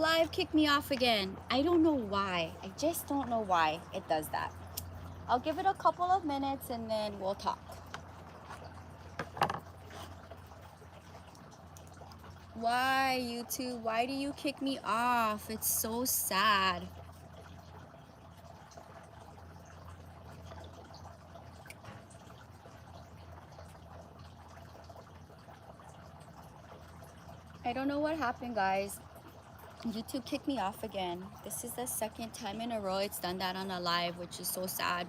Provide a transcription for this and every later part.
Live kicked me off again. I don't know why. I just don't know why it does that. I'll give it a couple of minutes and then we'll talk. Why, YouTube? Why do you kick me off? It's so sad. I don't know what happened, guys. YouTube kicked me off again. This is the second time in a row it's done that on a live, which is so sad.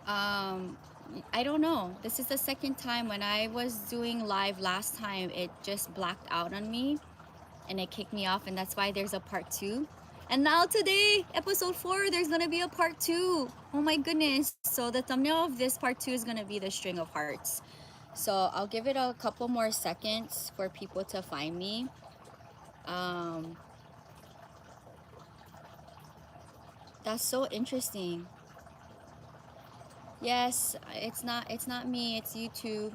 I don't know. This is the second time. When I was doing live last time, it just blacked out on me and it kicked me off, and that's why there's a part 2. And now today, episode 4, there's gonna be a part 2. Oh my goodness. So the thumbnail of this part 2 is gonna be the string of hearts. So I'll give it a couple more seconds for people to find me. That's so interesting. Yes, it's not me, it's YouTube.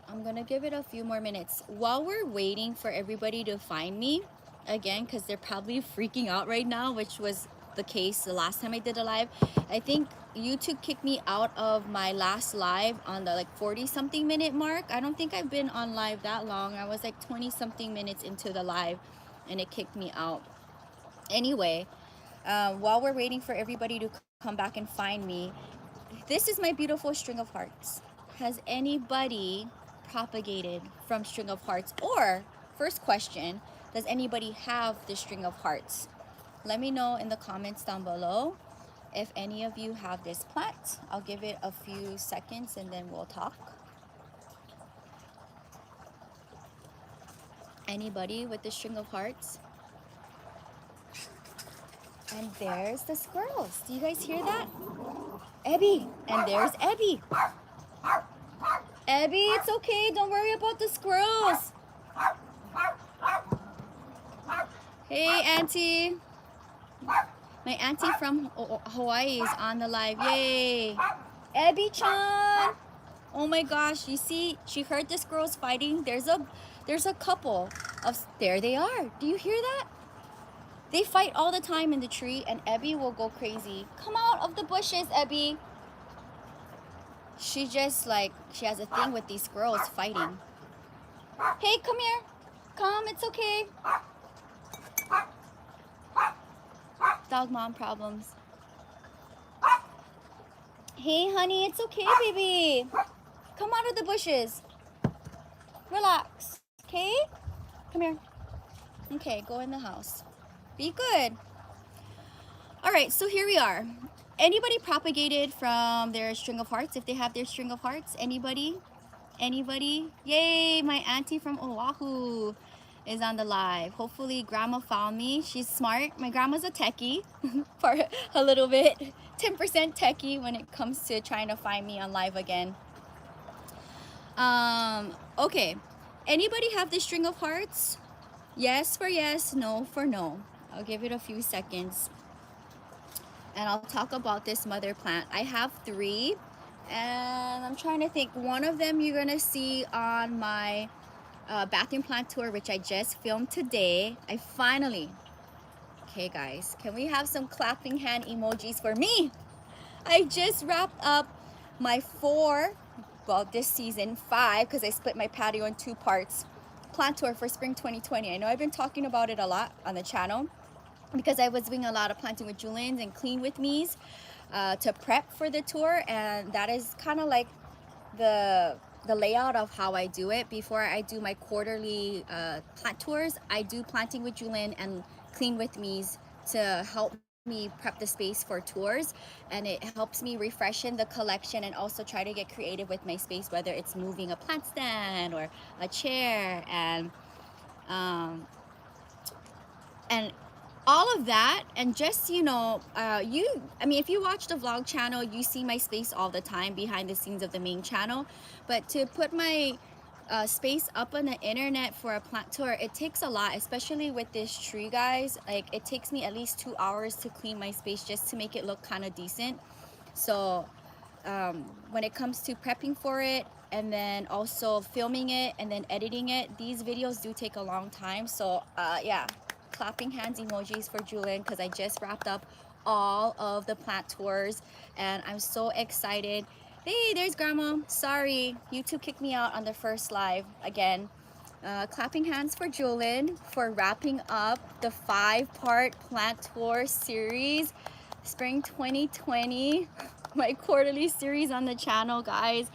I'm gonna give it a few more minutes while we're waiting for everybody to find me again, because they're probably freaking out right now, which was the case the last time I did a live. I think YouTube kicked me out of my last live on the like 40-something minute mark. I don't think I've been on live that long. I was like 20-something minutes into the live and it kicked me out. Anyway, while we're waiting for everybody to come back and find me, this is my beautiful string of hearts. Has anybody propagated from string of hearts? Or, first question, does anybody have the string of hearts? Let me know in the comments down below if any of you have this plant. I'll give it a few seconds and then we'll talk. Anybody with the string of hearts? And there's the squirrels. Do you guys hear that? Abby. And there's Abby. Abby, it's okay. Don't worry about the squirrels. Hey, Auntie. My auntie from Hawaii is on the live. Yay. Abby-chan. Oh my gosh. You see, she heard the squirrels fighting. There's a couple of... There they are. Do you hear that? They fight all the time in the tree, and Abby will go crazy. Come out of the bushes, Abby. She just like, she has a thing with these squirrels fighting. Hey, come here. Come, it's okay. Dog mom problems. Hey, honey, it's okay, baby. Come out of the bushes. Relax, okay? Come here. Okay, go in the house. Be good. All right, so here we are. Anybody propagated from their string of hearts? If they have their string of hearts, anybody? Anybody? Yay, my auntie from Oahu is on the live. Hopefully grandma found me. She's smart. My grandma's a techie for a little bit. 10% techie when it comes to trying to find me on live again. Okay. Anybody have the string of hearts? Yes for yes, no for no. I'll give it a few seconds and I'll talk about this mother plant. I have 3 and I'm trying to think. One of them you're gonna see on my bathroom plant tour, which I just filmed today. I finally, okay guys, can we have some clapping hand emojis for me? I just wrapped up my 4, well this season 5, because I split my patio in 2 parts, plant tour for spring 2020. I know I've been talking about it a lot on the channel because I was doing a lot of planting with Jewelyns and clean with me's to prep for the tour, and that is kind of like the layout of how I do it. Before I do my quarterly plant tours, I do planting with Jewelyn and clean with me's to help me prep the space for tours, and it helps me refreshen the collection and also try to get creative with my space, whether it's moving a plant stand or a chair and all of that. And just, you know, I mean, if you watch the vlog channel, you see my space all the time behind the scenes of the main channel. But to put my space up on the internet for a plant tour, it takes a lot, especially with this tree, guys. Like, it takes me at least 2 hours to clean my space just to make it look kind of decent. So when it comes to prepping for it, and then also filming it and then editing it. These videos do take a long time. So yeah, clapping hands emojis for Jewelyn, because I just wrapped up all of the plant tours and I'm so excited. Hey, there's Grandma. Sorry, YouTube kicked me out on the first live again. Clapping hands for Jewelyn for wrapping up the 5-part plant tour series, spring 2020, my quarterly series on the channel, guys.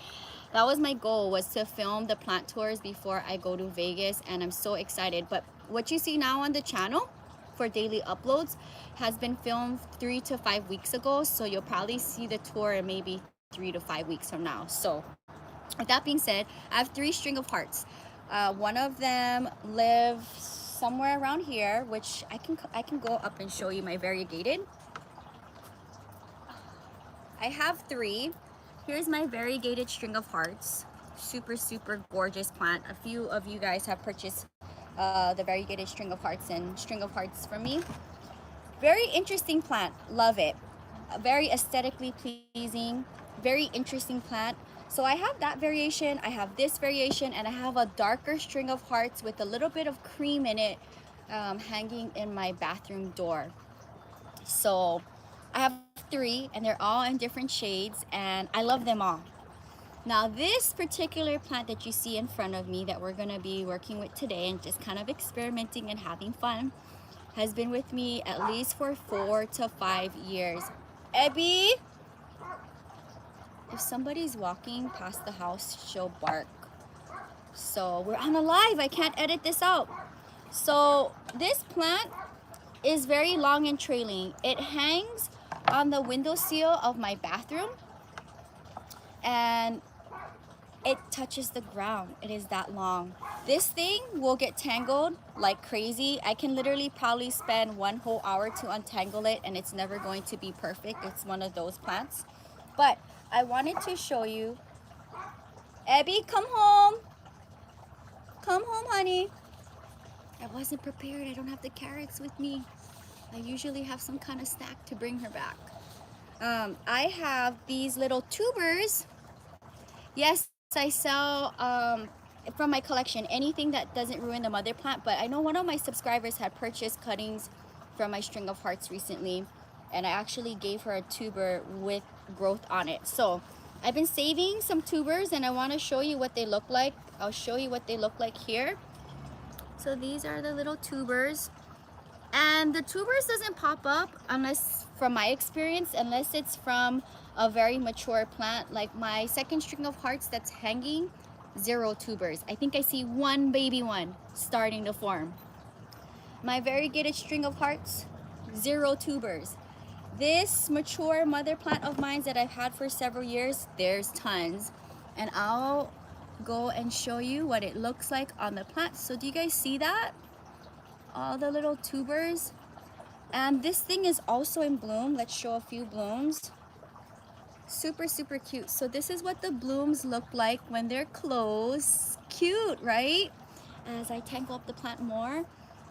That was my goal, was to film the plant tours before I go to Vegas, and I'm so excited. But what you see now on the channel for daily uploads has been filmed 3 to 5 weeks ago, so you'll probably see the tour in maybe 3 to 5 weeks from now. So with that being said, I have 3 string of hearts. One of them lives somewhere around here, which I can go up and show you my variegated. I have 3. Here's my variegated string of hearts. Super, super gorgeous plant. A few of you guys have purchased the variegated string of hearts and string of hearts from me. Very interesting plant. Love it. Very aesthetically pleasing. Very interesting plant. So I have that variation, I have this variation, and I have a darker string of hearts with a little bit of cream in it, hanging in my bathroom door. So I have 3 and they're all in different shades and I love them all. Now this particular plant that you see in front of me that we're gonna be working with today and just kind of experimenting and having fun has been with me at least for 4 to 5 years. Ebby, if somebody's walking past the house, she'll bark. So we're on a live, I can't edit this out. So this plant is very long and trailing. It hangs on the windowsill of my bathroom and it touches the ground. It is that long. This thing will get tangled like crazy. I can literally probably spend 1 whole hour to untangle it and it's never going to be perfect. It's one of those plants. But I wanted to show you. Abby, come home. Come home, honey. I wasn't prepared. I don't have the carrots with me. I usually have some kind of snack to bring her back. I have these little tubers. Yes, I sell from my collection anything that doesn't ruin the mother plant, but I know one of my subscribers had purchased cuttings from my string of hearts recently, and I actually gave her a tuber with growth on it. So I've been saving some tubers and I want to show you what they look like. I'll show you what they look like here. So these are the little tubers. And the tubers doesn't pop up unless, from my experience, unless it's from a very mature plant. Like my second string of hearts that's hanging, 0 tubers. I think I see 1 baby one starting to form. My variegated string of hearts, 0 tubers. This mature mother plant of mine that I've had for several years, there's tons. And I'll go and show you what it looks like on the plant. So do you guys see that? All the little tubers. And this thing is also in bloom. Let's show a few blooms. Super, super cute. So this is what the blooms look like when they're closed. Cute, right? As I tangle up the plant more.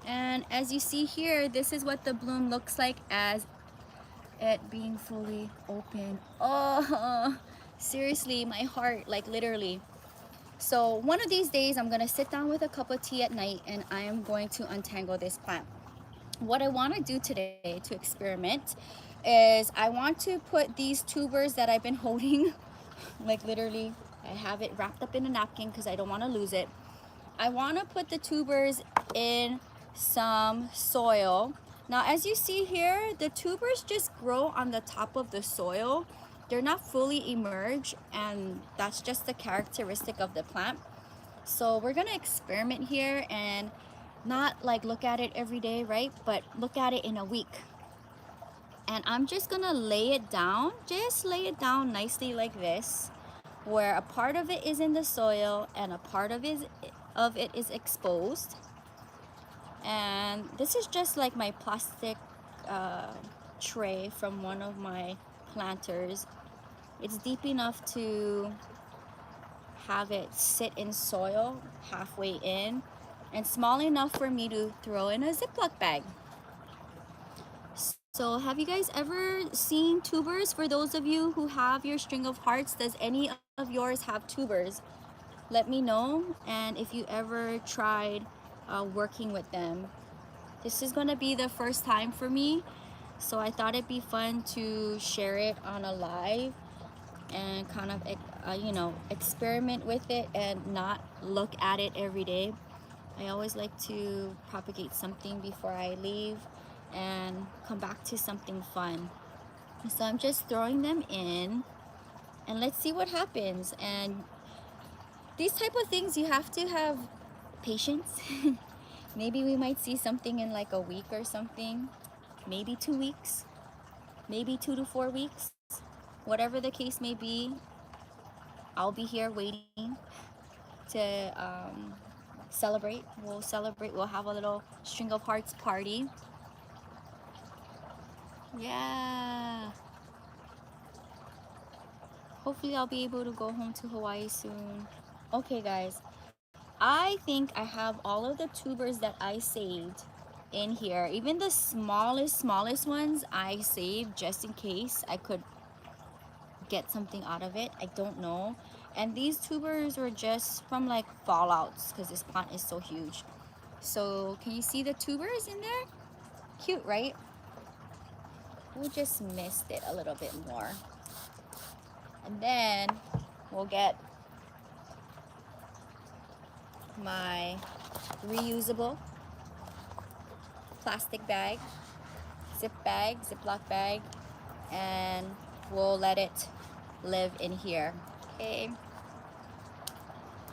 And as you see here, this is what the bloom looks like as it being fully open. Oh, seriously, my heart, like literally. So one of these days, I'm gonna sit down with a cup of tea at night and I am going to untangle this plant. What I wanna do today to experiment is I want to put these tubers that I've been holding, like literally, I have it wrapped up in a napkin because I don't wanna lose it. I wanna put the tubers in some soil. Now, as you see here, the tubers just grow on the top of the soil. They're not fully emerged, and that's just the characteristic of the plant. So we're gonna experiment here and not like look at it every day, right? But look at it in a week. And I'm just gonna lay it down, just lay it down nicely like this, where a part of it is in the soil and a part of it is exposed. And this is just like my plastic tray from one of my planters. It's deep enough to have it sit in soil halfway in, and small enough for me to throw in a Ziploc bag. So So have you guys ever seen tubers? For those of you who have your string of hearts, does any of yours have tubers? Let me know. And if you ever tried working with them. This is gonna be the first time for me, so I thought it'd be fun to share it on a live and kind of you know, experiment with it and not look at it every day. I always like to propagate something before I leave and come back to something fun. So I'm just throwing them in and let's see what happens. And these type of things, you have to have patience. Maybe we might see something in like a week or something, maybe 2 weeks, maybe 2 to 4 weeks, whatever the case may be. I'll be here waiting to celebrate. We'll celebrate. We'll have a little string of hearts party. Yeah. Hopefully I'll be able to go home to Hawaii soon. Okay, guys. I think I have all of the tubers that I saved in here. Even the smallest ones I saved just in case I could get something out of it. I don't know. And these tubers were just from like fallouts because this plant is so huge. So can you see the tubers in there? Cute, right? We just missed it a little bit more. And then we'll get my reusable plastic bag, Ziploc bag, and we'll let it live in here. Okay.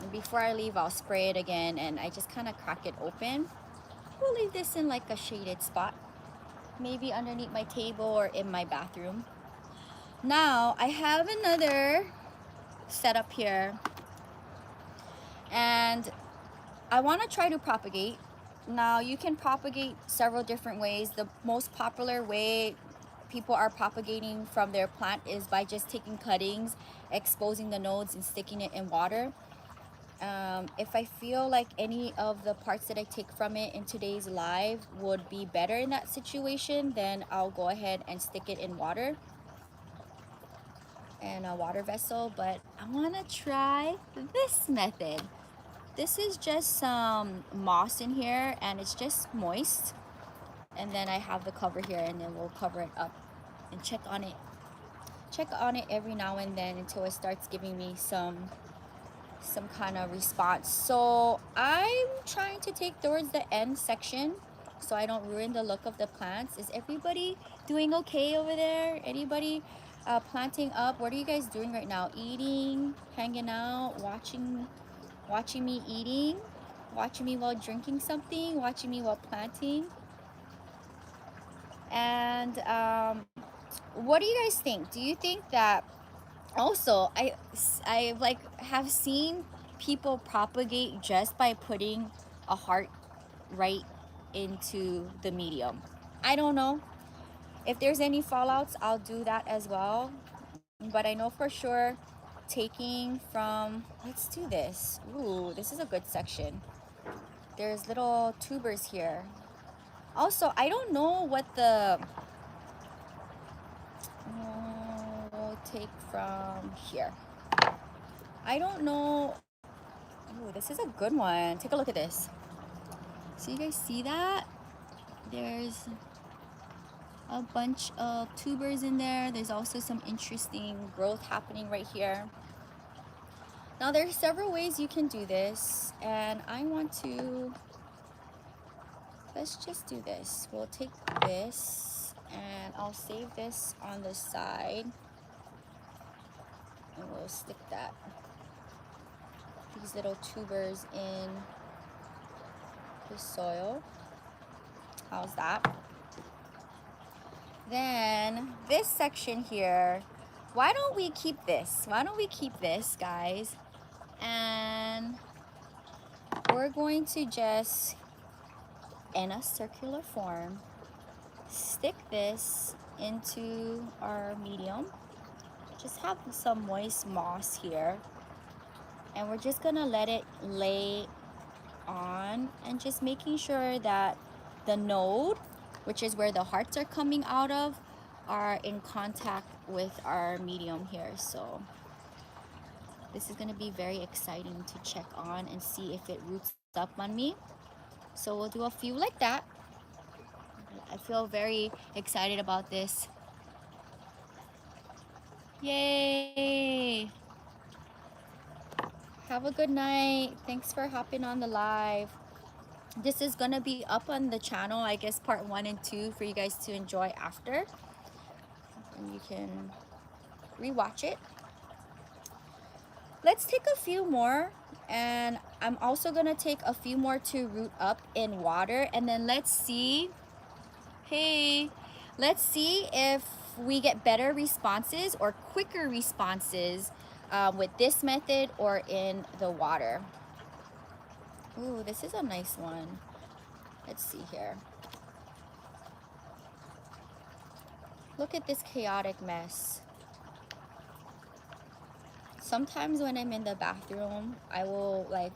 And before I leave, I'll spray it again, and I just kind of crack it open. We'll leave this in like a shaded spot, maybe underneath my table or in my bathroom. Now I have another setup here, and I want to try to propagate. Now you can propagate several different ways. The most popular way people are propagating from their plant is by just taking cuttings, exposing the nodes, and sticking it in water. If I feel like any of the parts that I take from it in today's live would be better in that situation, then I'll go ahead and stick it in water and a water vessel. But I want to try this method. This is just some moss in here and it's just moist. And then I have the cover here, and then we'll cover it up and check on it every now and then until it starts giving me some kind of response. So I'm trying to take towards the end section so I don't ruin the look of the plants. Is everybody doing okay over there? Anybody planting up? What are you guys doing right now? Eating, hanging out, watching me eating, watching me while drinking something, watching me while planting? And what do you guys think? Do you think that also I like have seen people propagate just by putting a heart right into the medium? I don't know if there's any fallouts. I'll do that as well, but I know for sure taking from, let's do this. Ooh, this is a good section. There's little tubers here. Also, I don't know what the we'll take from here. I don't know. Ooh, this is a good one. Take a look at this. So you guys see that? There's a bunch of tubers in there. There's also some interesting growth happening right here. Now there's several ways you can do this, and I want to, let's just do this. We'll take this and I'll save this on the side and we'll stick these little tubers in the soil. How's that? Then this section here, why don't we keep this? Why don't we keep this, guys? And we're going to just, in a circular form, stick this into our medium. Just have some moist moss here, and we're just gonna let it lay on, and just making sure that the node, which is where the hearts are coming out of, are in contact with our medium here. So this is going to be very exciting to check on and see if it roots up on me. So we'll do a few like that. I feel very excited about this. Yay! Have a good night. Thanks for hopping on the live. This is gonna be up on the channel, I guess part 1 and 2 for you guys to enjoy after. And you can rewatch it. Let's take a few more, and I'm also gonna take a few more to root up in water, and then let's see, hey, let's see if we get better responses or quicker responses with this method or in the water. Ooh, this is a nice one. Let's see here. Look at this chaotic mess. Sometimes when I'm in the bathroom, I will like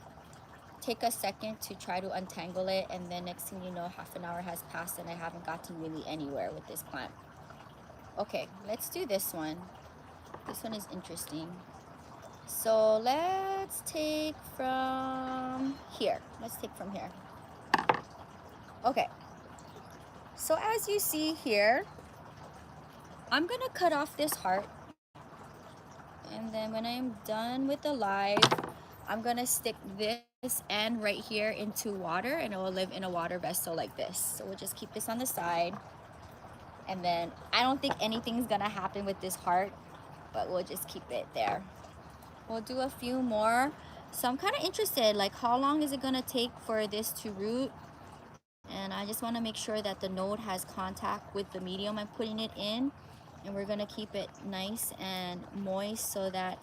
take a second to try to untangle it, and then next thing you know, half an hour has passed and I haven't gotten really anywhere with this plant. Okay, let's do this one. This one is interesting. So let's take from here. Let's take from here. Okay. So as you see here, I'm gonna cut off this heart. And then when I'm done with the live, I'm gonna stick this end right here into water, and it will live in a water vessel like this. So we'll just keep this on the side. And then I don't think anything's gonna happen with this heart, but we'll just keep it there. We'll do a few more. So I'm kind of interested, like how long is it gonna take for this to root? And I just want to make sure that the node has contact with the medium I'm putting it in, and we're gonna keep it nice and moist so that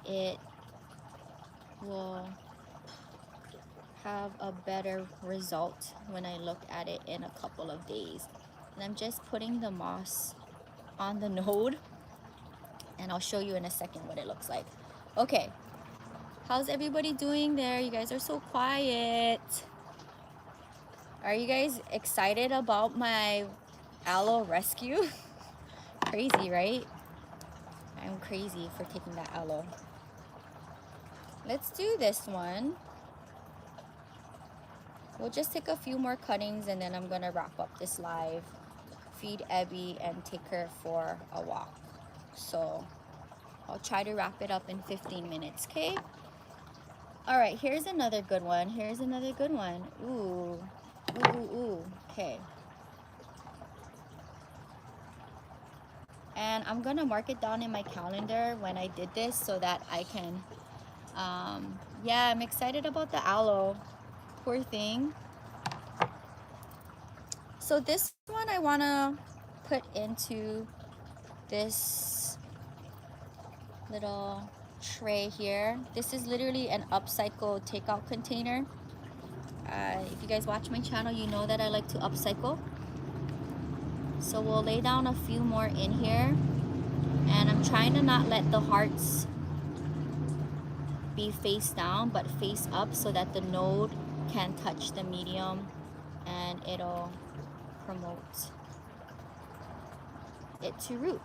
it will have a better result when I look at it in a couple of days. And I'm just putting the moss on the node, and I'll show you in a second what it looks like. Okay, how's everybody doing there? You guys are so quiet. Are you guys excited about my aloe rescue? Crazy, right? I'm crazy for taking that aloe. Let's do this one. We'll just take a few more cuttings, and then I'm gonna wrap up this live, feed Abby, and take her for a walk. So I'll try to wrap it up in 15 minutes, okay? All right, here's another good one. Here's another good one. Ooh, ooh, ooh, ooh. Okay. And I'm gonna mark it down in my calendar when I did this so that I can, yeah, I'm excited about the aloe. Poor thing. So this one I wanna put into this little tray here. This is literally an upcycle takeout container. If you guys watch my channel, you know that I like to upcycle. So we'll lay down a few more in here, and I'm trying to not let the hearts be face down but face up so that the node can touch the medium and it'll promote it to root.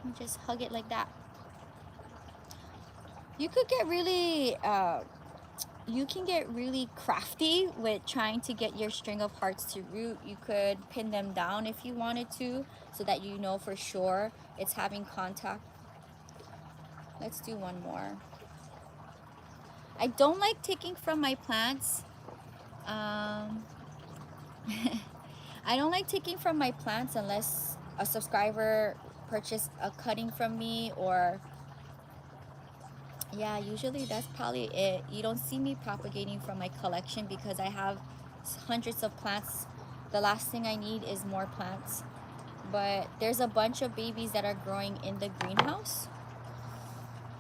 And just hug it like that. You could get really you can get really crafty with trying to get your string of hearts to root. You could pin them down if you wanted to, so that you know for sure it's having contact. Let's do one more. I don't like taking from my plants. I don't like taking from my plants unless a subscriber purchased a cutting from me, or yeah, usually that's probably it. You don't see me propagating from my collection because I have hundreds of plants. The last thing I need is more plants. But there's a bunch of babies that are growing in the greenhouse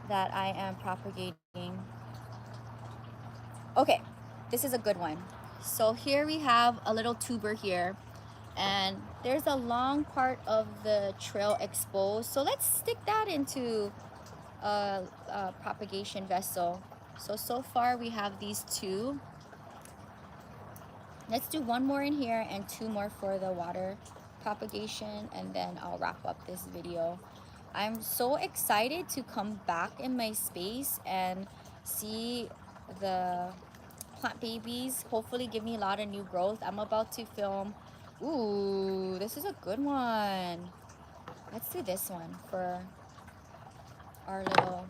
that I am propagating. Okay, this is a good one. So here we have a little tuber here, and there's a long part of the trail exposed. So let's stick that into a propagation vessel. So far we have these two. Let's do one more in here and two more for the water propagation, and then I'll wrap up this video. I'm so excited to come back in my space and see the plant babies hopefully give me a lot of new growth. I'm about to film. Ooh, this is a good one. Let's do this one for our little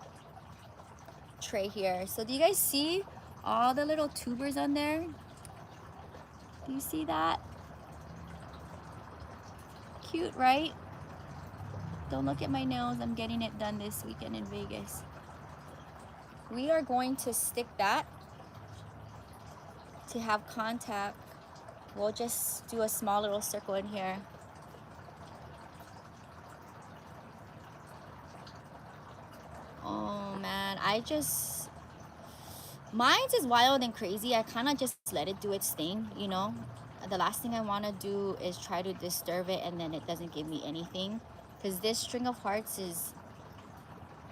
tray here. So do you guys see all the little tubers on there? Do you see that? Cute, right? Don't look at my nails. I'm getting it done this weekend in Vegas. We are going to stick that to have contact. We'll just do a small little circle in here. Oh man, mine's is wild and crazy. I kind of just let it do its thing, you know. The last thing I want to do is try to disturb it and then it doesn't give me anything, because this string of hearts is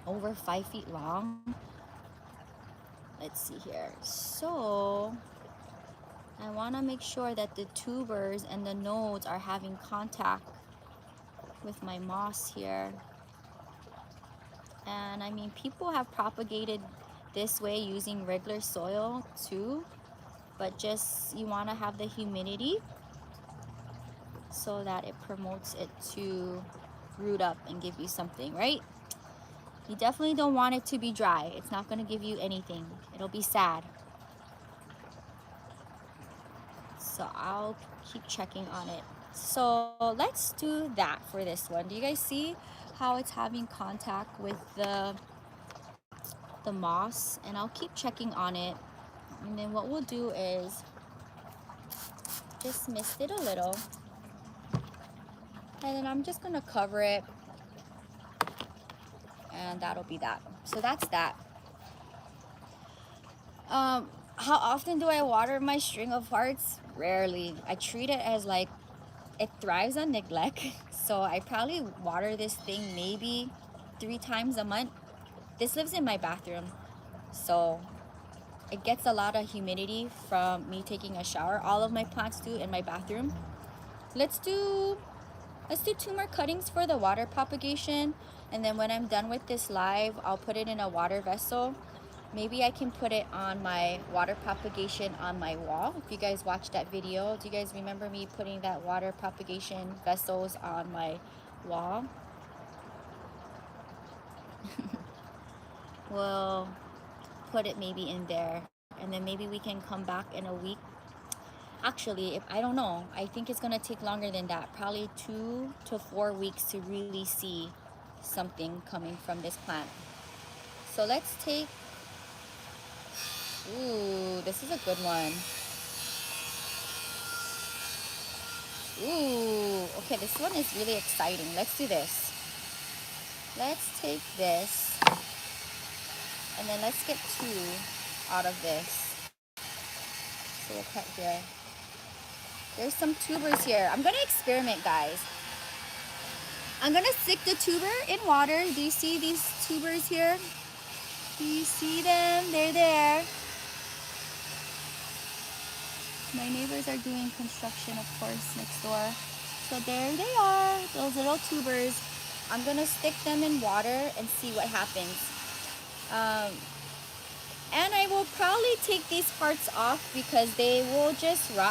over 5 feet long. Let's see here. So I want to make sure that the tubers and the nodes are having contact with my moss here. And I mean, people have propagated this way using regular soil too, but just you want to have the humidity so that it promotes it to root up and give you something, right? You definitely don't want it to be dry. It's not going to give you anything. It'll be sad. So I'll keep checking on it. So let's do that for this one. Do you guys see how it's having contact with the moss? And I'll keep checking on it. And then what we'll do is just mist it a little. And then I'm just gonna cover it. And that'll be that. So that's that. How often do I water my string of hearts? Rarely. I treat it as like, it thrives on neglect. So I probably water this thing maybe 3 times a month. This lives in my bathroom, so it gets a lot of humidity from me taking a shower. All of my plants do in my bathroom. Let's do 2 more cuttings for the water propagation, and then when I'm done with this live, I'll put it in a water vessel. Maybe I can put it on my water propagation on my wall. If you guys watched that video, do you guys remember me putting that water propagation vessels on my wall? We'll put it maybe in there, and then maybe we can come back in a week. Actually, I don't know, I think it's gonna take longer than that, probably 2 to 4 weeks to really see something coming from this plant. So let's take, ooh, this is a good one. Ooh, okay, this one is really exciting. Let's do this. Let's take this, and then let's get 2 out of this. So we'll cut here. There's some tubers here. I'm gonna experiment, guys. I'm gonna stick the tuber in water. Do you see these tubers here? Do you see them? They're there. My neighbors are doing construction, of course, next door. So there they are, those little tubers. I'm gonna stick them in water and see what happens. And I will probably take these parts off because they will just rot